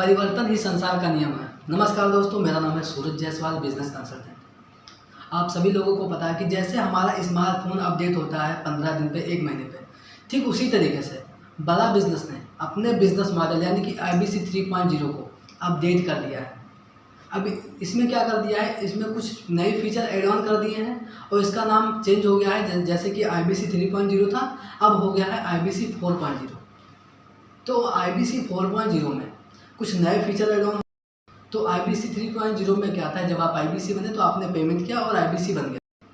परिवर्तन ही संसार का नियम है। नमस्कार दोस्तों, मेरा नाम है सूरज जायसवाल, बिजनेस कंसल्टेंट। आप सभी लोगों को पता है कि जैसे हमारा स्मार्टफोन अपडेट होता है 15 दिन पे, 1 महीने पे, ठीक उसी तरीके से बड़ा बिजनेस ने अपने बिजनेस मॉडल यानी कि IBC 3.0 को अपडेट कर दिया है। अब इसमें क्या कर दिया है, इसमें कुछ नए फीचर ऐड ऑन कर दिए हैं और इसका नाम चेंज हो गया है। जैसे कि IBC 3.0 था, अब हो गया है IBC 4.0। तो IBC 4.0 में कुछ नए फीचर ऐड ऑन। तो IBC 3.0 में क्या था, जब आप IBC बने तो आपने पेमेंट किया और IBC बन गया।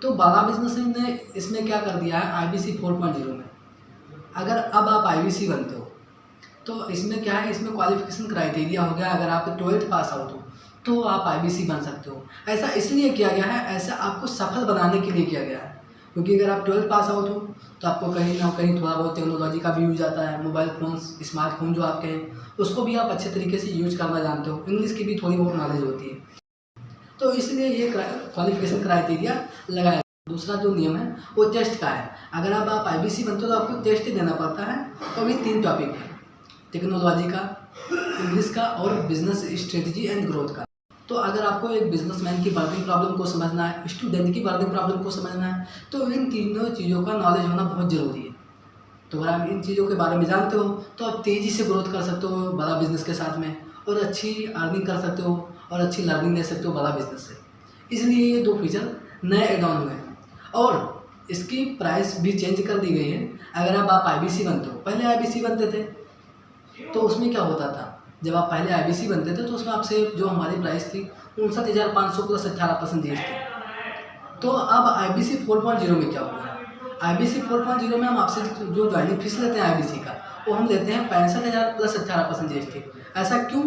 तो बड़ा बिजनेस ने इसमें क्या कर दिया है, IBC 4.0 में अगर अब आप IBC बनते हो तो इसमें क्या है, इसमें क्वालिफिकेशन क्राइटेरिया हो गया। अगर आप 12th पास आउट हो तो आप IBC बन सकते हो। ऐसा इसलिए किया गया है, ऐसा आपको सफल बनाने के लिए किया गया है, क्योंकि अगर आप 12th पास आउट हो तो आपको कहीं ना कहीं थोड़ा बहुत टेक्नोलॉजी का भी यूज आता है। मोबाइल फ़ोन्स, स्मार्टफोन जो आपके हैं उसको भी आप अच्छे तरीके से यूज करना जानते हो। इंग्लिश की भी थोड़ी बहुत नॉलेज होती है, तो इसलिए ये क्वालिफिकेशन क्राइटेरिया लगाया। दूसरा जो नियम है वो टेस्ट का है। अगर आप IBC बनते हो तो आपको टेस्ट देना पड़ता है। तो अभी 3 टॉपिक है, टेक्नोलॉजी का, इंग्लिश का और बिजनेस स्ट्रेटजी एंड ग्रोथ का। तो अगर आपको एक बिजनेसमैन की बर्निंग प्रॉब्लम को समझना है, स्टूडेंट की बर्निंग प्रॉब्लम को समझना है, तो इन तीनों चीज़ों का नॉलेज होना बहुत ज़रूरी है। तो अगर आप इन चीज़ों के बारे में जानते हो तो आप तेज़ी से ग्रोथ कर सकते हो बड़ा बिजनेस के साथ में, और अच्छी अर्निंग कर सकते हो और अच्छी लर्निंग ले सकते हो बड़ा बिजनेस से। इसलिए ये 2 फीचर नए एड ऑन हुए हैं और इसकी प्राइस भी चेंज कर दी गई है। अगर आप IBC बनते हो, पहले IBC बनते थे तो उसमें क्या होता था, जब आप पहले IBC बनते थे तो उसमें आपसे जो हमारी प्राइस थी 59,500 प्लस 18% GST। तो अब IBC 4.0 में क्या हुआ है, IBC 4.0 में हम आपसे जो ज्वाइनिंग फीस लेते हैं IBC का, वो हम लेते हैं 65,000 प्लस 18% GST। ऐसा क्यों?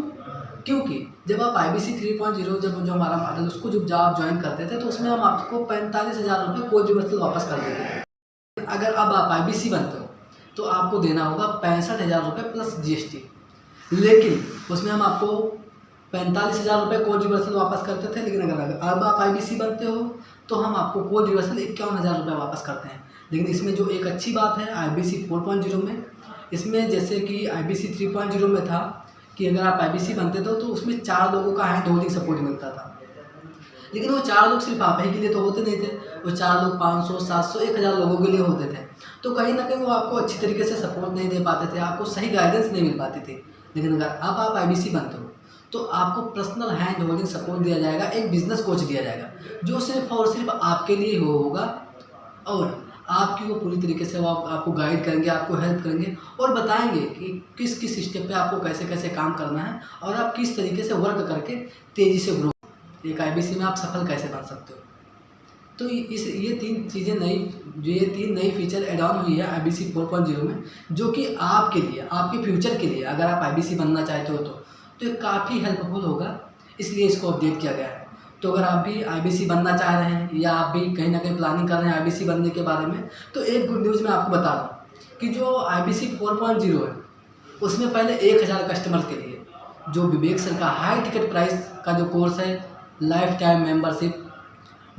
क्योंकि जब आप IBC 3.0 जब जो हमारा मॉडल उसको जब आप ज्वाइन करते थे तो उसमें हम आपको 45,000 रुपये कोई रिवर्सल वापस कर देते थे। अगर अब आप IBC बनते हो तो आपको देना होगा 65,000 रुपये प्लस GST, लेकिन उसमें हम आपको 45,000 रुपये कोड रिवर्सल वापस करते थे। लेकिन अगर अब आप IBC बनते हो तो हम आपको कोड रिवर्सल 51,000 रुपये वापस करते हैं। लेकिन इसमें जो एक अच्छी बात है IBC 4.0 में, इसमें जैसे कि IBC 3.0 में था कि अगर आप IBC बनते थे तो उसमें 4 लोगों का हैंड होल्डिंग सपोर्ट मिलता था। लेकिन वो 4 लोग सिर्फ आप ही के लिए तो होते नहीं थे, वो 4 लोग 500, 700, 1000 लोगों के लिए होते थे। तो कहीं ना कहीं वो आपको अच्छी तरीके से सपोर्ट नहीं दे पाते थे, आपको सही गाइडेंस नहीं मिल पाती थी। लेकिन अगर अब आप IBC बनते हो तो आपको पर्सनल हैंड होल्डिंग सपोर्ट दिया जाएगा, एक बिजनेस कोच दिया जाएगा जो सिर्फ और सिर्फ आपके लिए होगा, और आपकी वो पूरी तरीके से वो आपको गाइड करेंगे, आपको हेल्प करेंगे और बताएंगे कि किस किस स्टेप पे आपको कैसे कैसे काम करना है और आप किस तरीके से वर्क करके तेज़ी से ग्रो, एक IBC में आप सफल कैसे बन सकते हो। तो ये 3 चीज़ें ये 3 नई फीचर एड ऑन हुई है IBC 4.0 में, जो कि आपके लिए, आपके फ्यूचर के लिए, अगर आप IBC बनना चाहते हो तो ये काफ़ी हेल्पफुल होगा, इसलिए इसको अपडेट किया गया है। तो अगर आप भी IBC बनना चाह रहे हैं या आप भी कहीं ना कहीं प्लानिंग कर रहे हैं IBC बनने के बारे में, तो एक गुड न्यूज़ मैं आपको बता दूँ कि जो IBC 4.0 है उसमें पहले 1000 कस्टमर के लिए जो विवेक सर का हाई टिकट प्राइस का जो कोर्स है, लाइफ टाइम मेम्बरशिप,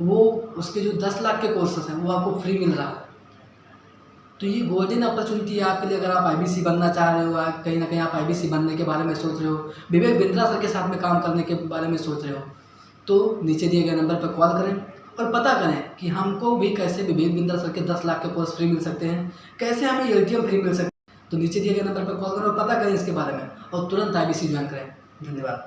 वो उसके जो 10 लाख के कोर्सेस हैं वो आपको फ्री मिल रहा है। तो ये गोल्डन अपॉर्चुनिटी है आपके लिए। अगर आप IBC बनना चाह रहे हो, कहीं ना कहीं आप IBC बनने के बारे में सोच रहे हो, विवेक बिंद्रा सर के साथ में काम करने के बारे में सोच रहे हो, तो नीचे दिए गए नंबर पर कॉल करें और पता करें कि हमको भी कैसे विवेक बिंद्रा सर के 10 लाख के कोर्स फ्री मिल सकते हैं, कैसे हमें ATM फ्री मिल सकते हैं। तो नीचे दिए गए नंबर पर कॉल करें और पता करें इसके बारे में और तुरंत IBC ज्वाइन करें। धन्यवाद।